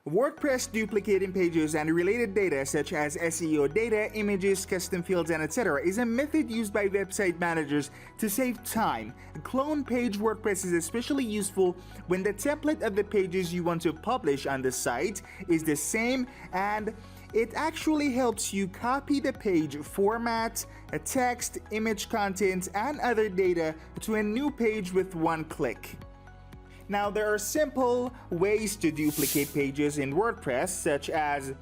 WordPress duplicating pages and related data such as SEO data, images, custom fields, and etc. is a method used by website managers to save time. Clone page WordPress is especially useful when the template of the pages you want to publish on the site is the same, and it actually helps you copy the page format, text, image content, and other data to a new page with one click. Now, there are simple ways to duplicate pages in WordPress, such as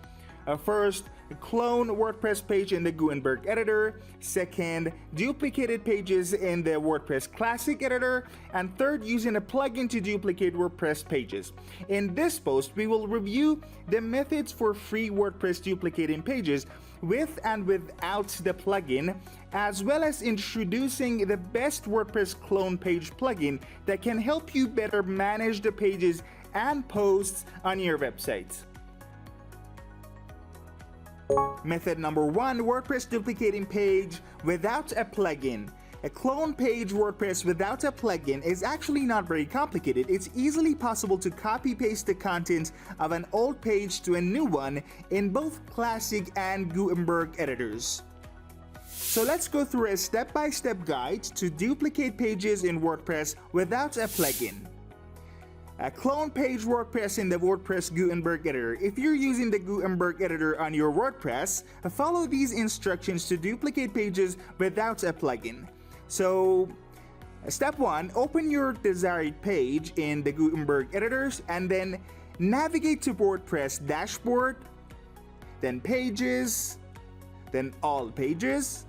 first, clone WordPress page in the Gutenberg editor, second, duplicated pages in the WordPress Classic editor, and third, using a plugin to duplicate WordPress pages. In this post, we will review the methods for free WordPress duplicating pages with and without the plugin, as well as introducing the best WordPress clone page plugin that can help you better manage the pages and posts on your website. Method number 1, WordPress duplicating page without a plugin. A clone page WordPress without a plugin is actually not very complicated. It's easily possible to copy-paste the content of an old page to a new one in both Classic and Gutenberg editors. So let's go through a step-by-step guide to duplicate pages in WordPress without a plugin. A clone page WordPress in the WordPress Gutenberg editor. If you're using the Gutenberg editor on your WordPress, follow these instructions to duplicate pages without a plugin. So, step 1, open your desired page in the Gutenberg editors and then navigate to WordPress dashboard, then pages, then all pages.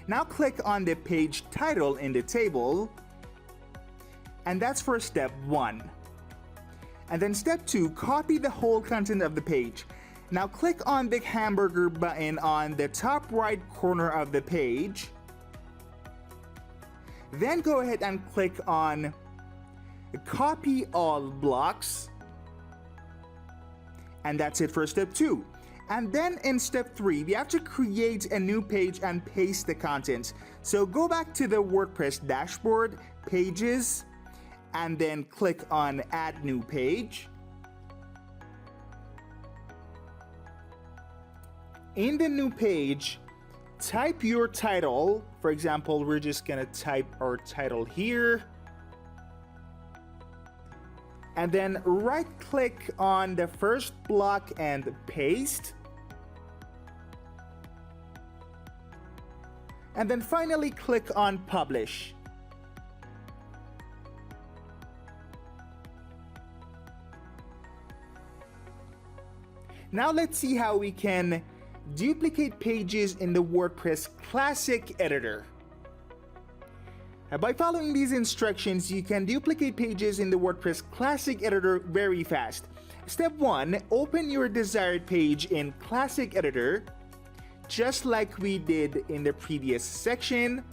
Now click on the page title in the table, and that's for step 1. And then step 2, copy the whole content of the page. Now click on the hamburger button on the top right corner of the page. Then go ahead and click on copy all blocks. And that's it for step 2. And then in step 3, we have to create a new page and paste the content. So go back to the WordPress dashboard, pages, and then click on add new page. In the new page, type your title. For example, we're just gonna type our title here. And then right click on the first block and paste. And then finally click on publish. Now let's see how we can duplicate pages in the WordPress Classic editor. By following these instructions, you can duplicate pages in the WordPress Classic editor very fast. Step 1, open your desired page in Classic editor, just like we did in the previous section.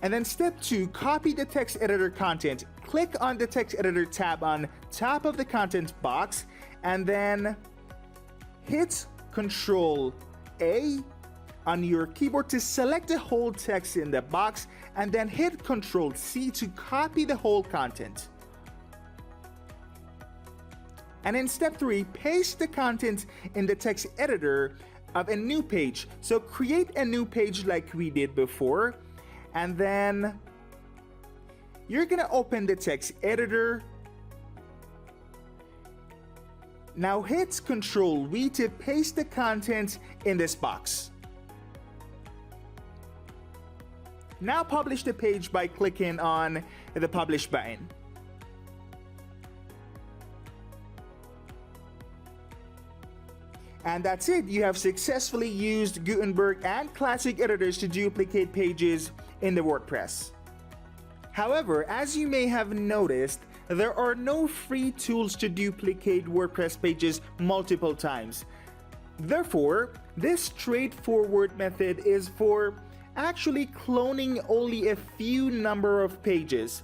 And then step 2, copy the text editor content. Click on the text editor tab on top of the content box and then hit Ctrl A on your keyboard to select the whole text in the box, and then hit Ctrl C to copy the whole content. And in step 3, paste the content in the text editor of a new page. So create a new page like we did before, and then you're gonna open the text editor. Now hit Ctrl V to paste the content in this box. Now publish the page by clicking on the publish button. And that's it. You have successfully used Gutenberg and Classic editors to duplicate pages in the WordPress. However, as you may have noticed, there are no free tools to duplicate WordPress pages multiple times. Therefore, this straightforward method is for actually cloning only a few number of pages.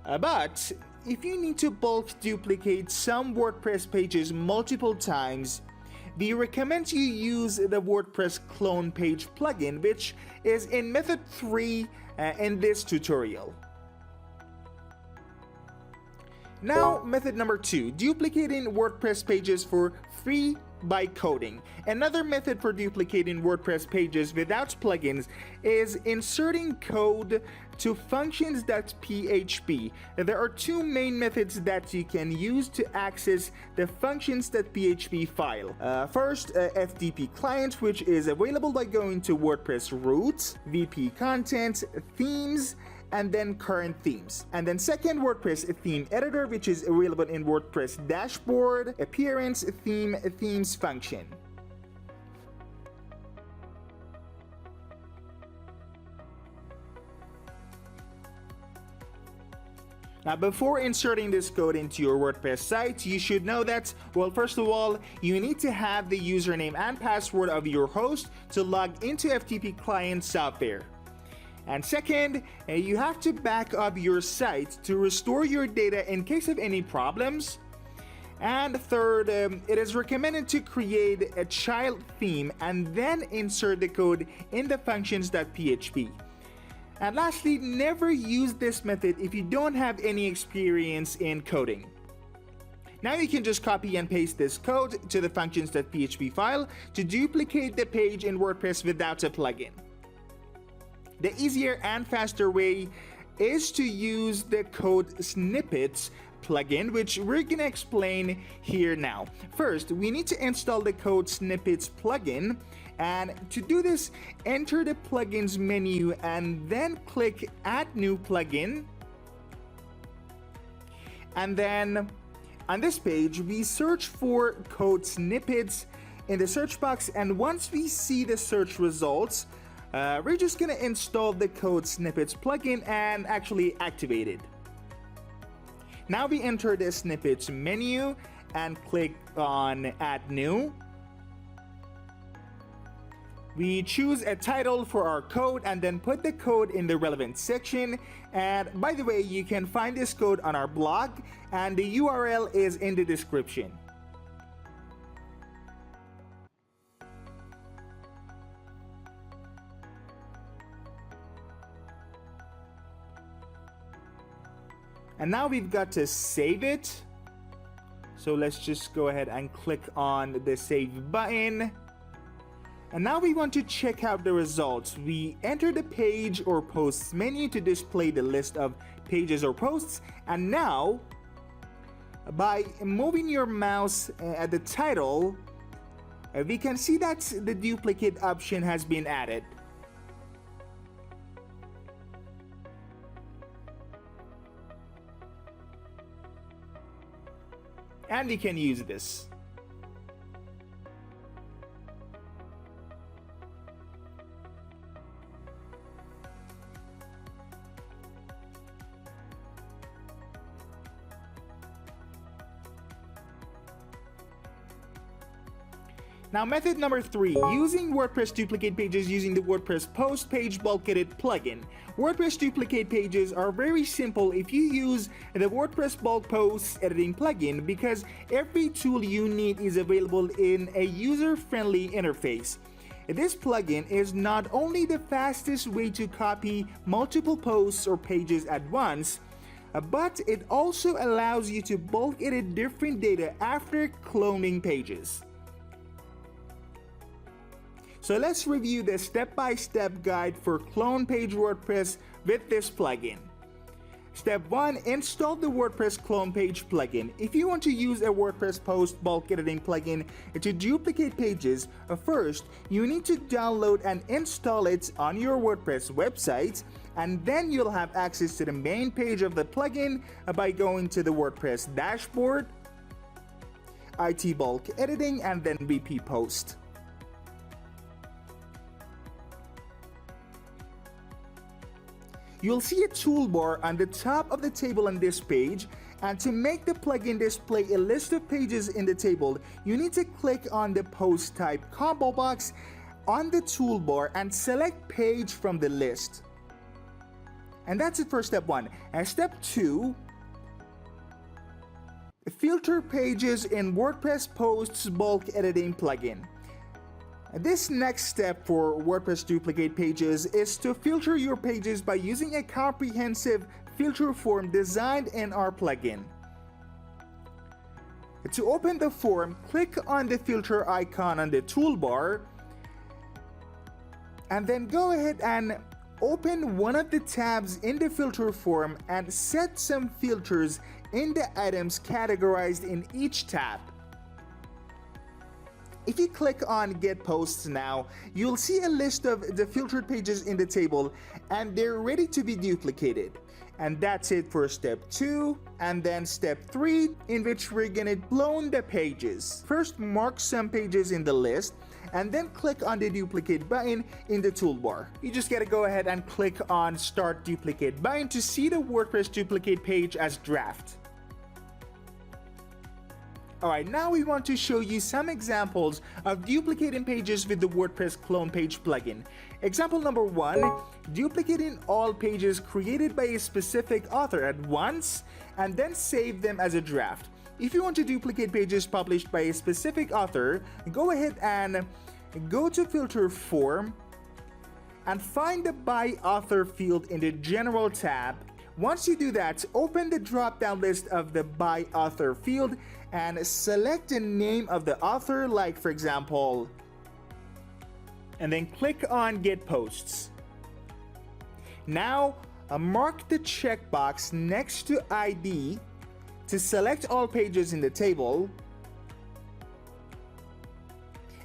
But if you need to bulk duplicate some WordPress pages multiple times, we recommend you use the WordPress Clone Page plugin, which is in method 3 in this tutorial. Now, method number 2, duplicating WordPress pages for free by coding. Another method for duplicating WordPress pages without plugins is inserting code to functions.php. There are two main methods that you can use to access the functions.php file. First, FTP client, which is available by going to WordPress roots, VP content, themes, and then current themes. And then second, WordPress theme editor, which is available in WordPress dashboard, appearance, theme, themes function. Now, before inserting this code into your WordPress site, you should know that, well, first of all, you need to have the username and password of your host to log into FTP client software. And second, you have to back up your site to restore your data in case of any problems. And third, it is recommended to create a child theme and then insert the code in the functions.php. And lastly, never use this method if you don't have any experience in coding. Now you can just copy and paste this code to the functions.php file to duplicate the page in WordPress without a plugin. The easier and faster way is to use the code snippets plugin, which we're going to explain here now. First, we need to install the code snippets plugin, and to do this, enter the plugins menu and then click add new plugin. And then on this page, we search for code snippets in the search box, and once we see the search results, we're just going to install the code snippets plugin and actually activate it. Now we enter the snippets menu and click on add new. We choose a title for our code and then put the code in the relevant section. And by the way, you can find this code on our blog, and the URL is in the description. And now we've got to save it. So let's just go ahead and click on the save button. And now we want to check out the results. We enter the page or posts menu to display the list of pages or posts. And now, by moving your mouse at the title, we can see that the duplicate option has been added. And we can use this. Now, method number 3, using WordPress duplicate pages using the WordPress post page bulk edit plugin. WordPress duplicate pages are very simple if you use the WordPress bulk posts editing plugin, because every tool you need is available in a user-friendly interface. This plugin is not only the fastest way to copy multiple posts or pages at once, but it also allows you to bulk edit different data after cloning pages. So let's review the step-by-step guide for Clone Page WordPress with this plugin. Step 1. Install the WordPress Clone Page plugin. If you want to use a WordPress post bulk editing plugin to duplicate pages, first you need to download and install it on your WordPress website, and then you'll have access to the main page of the plugin by going to the WordPress dashboard, IT bulk editing, and then VP post. You'll see a toolbar on the top of the table on this page, and to make the plugin display a list of pages in the table, you need to click on the post type combo box on the toolbar and select page from the list. And that's it for step 1. And step 2, Filter pages in WordPress Posts bulk editing plugin. This next step for WordPress duplicate pages is to filter your pages by using a comprehensive filter form designed in our plugin. To open the form, click on the filter icon on the toolbar and then go ahead and open one of the tabs in the filter form and set some filters in the items categorized in each tab. If you click on Get Posts now, you'll see a list of the filtered pages in the table and they're ready to be duplicated. And that's it for step 2, and then step 3, in which we're gonna clone the pages. First, mark some pages in the list and then click on the duplicate button in the toolbar. You just gotta go ahead and click on Start Duplicate button to see the WordPress duplicate page as draft. Alright, now we want to show you some examples of duplicating pages with the WordPress Clone Page plugin. Example number 1, duplicating all pages created by a specific author at once and then save them as a draft. If you want to duplicate pages published by a specific author, go ahead and go to Filter Form and find the By Author field in the General tab. Once you do that, open the drop-down list of the By Author field and select the name of the author, like for example, and then click on Get Posts. Now, mark the checkbox next to ID to select all pages in the table,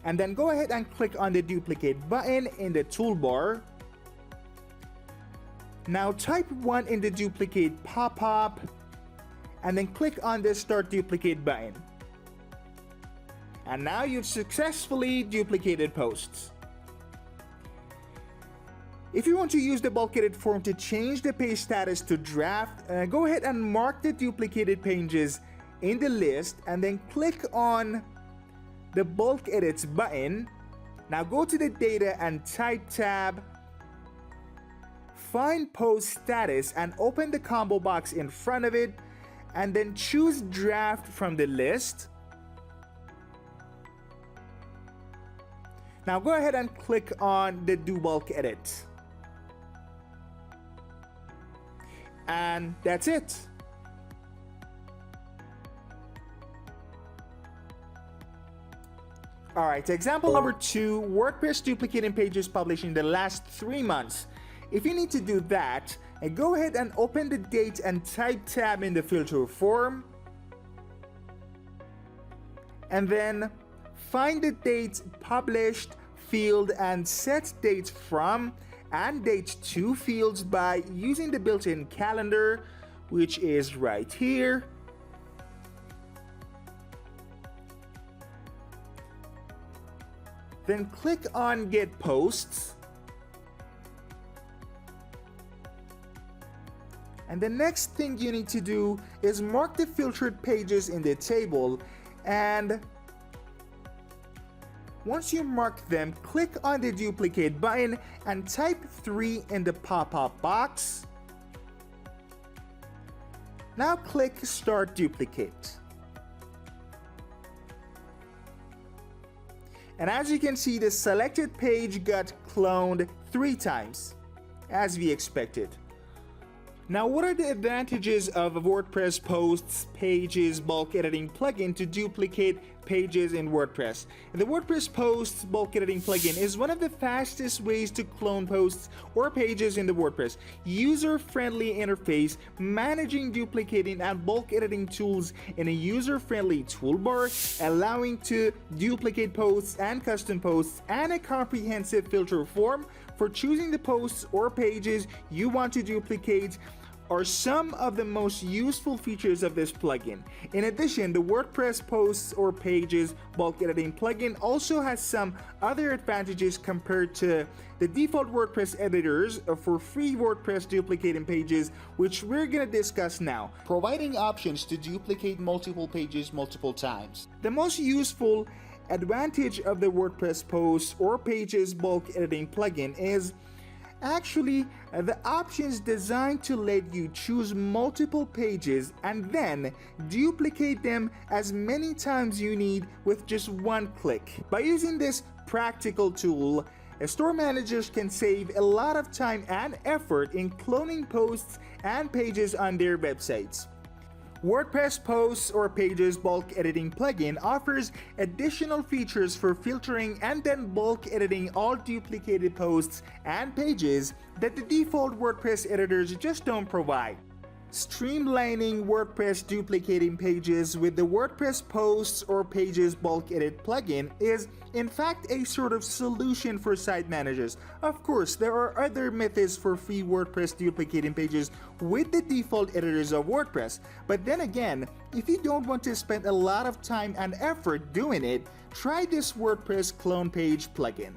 and then go ahead and click on the Duplicate button in the toolbar. Now type 1 in the duplicate pop-up and then click on the Start Duplicate button. And now you've successfully duplicated posts. If you want to use the bulk edit form to change the page status to draft, go ahead and mark the duplicated pages in the list and then click on the bulk edits button. Now go to the Data and Type tab, find post status and open the combo box in front of it and then choose draft from the list. Now go ahead and click on the Do Bulk Edit. And that's it. Alright, example number 2, WordPress duplicating pages published in the last 3 months. If you need to do that, go ahead and open the Date and Type tab in the filter form and then find the date published field and set date from and date to fields by using the built-in calendar, which is right here. Then click on Get Posts. And the next thing you need to do is mark the filtered pages in the table, and once you mark them, click on the Duplicate button and type 3 in the pop-up box. Now click Start Duplicate. And as you can see, the selected page got cloned 3 times, as we expected. Now, what are the advantages of a WordPress Posts Pages bulk editing plugin to duplicate pages in WordPress? The WordPress Posts bulk editing plugin is one of the fastest ways to clone posts or pages in the WordPress. User-friendly interface, managing, duplicating, and bulk editing tools in a user-friendly toolbar, allowing to duplicate posts and custom posts, and a comprehensive filter form for choosing the posts or pages you want to duplicate are some of the most useful features of this plugin. In addition, the WordPress Posts or Pages bulk editing plugin also has some other advantages compared to the default WordPress editors for free WordPress duplicating pages, which we're gonna discuss now, providing options to duplicate multiple pages multiple times. The most useful advantage of the WordPress Posts or Pages bulk editing plugin is Actually, the option is designed to let you choose multiple pages and then duplicate them as many times you need with just one click. By using this practical tool, store managers can save a lot of time and effort in cloning posts and pages on their websites. WordPress Posts or Pages Bulk Editing plugin offers additional features for filtering and then bulk editing all duplicated posts and pages that the default WordPress editors just don't provide. Streamlining WordPress duplicating pages with the WordPress Posts or Pages Bulk Edit plugin is in fact a sort of solution for site managers. Of course, there are other methods for free WordPress duplicating pages with the default editors of WordPress, but then again, if you don't want to spend a lot of time and effort doing it, try this WordPress Clone Page plugin.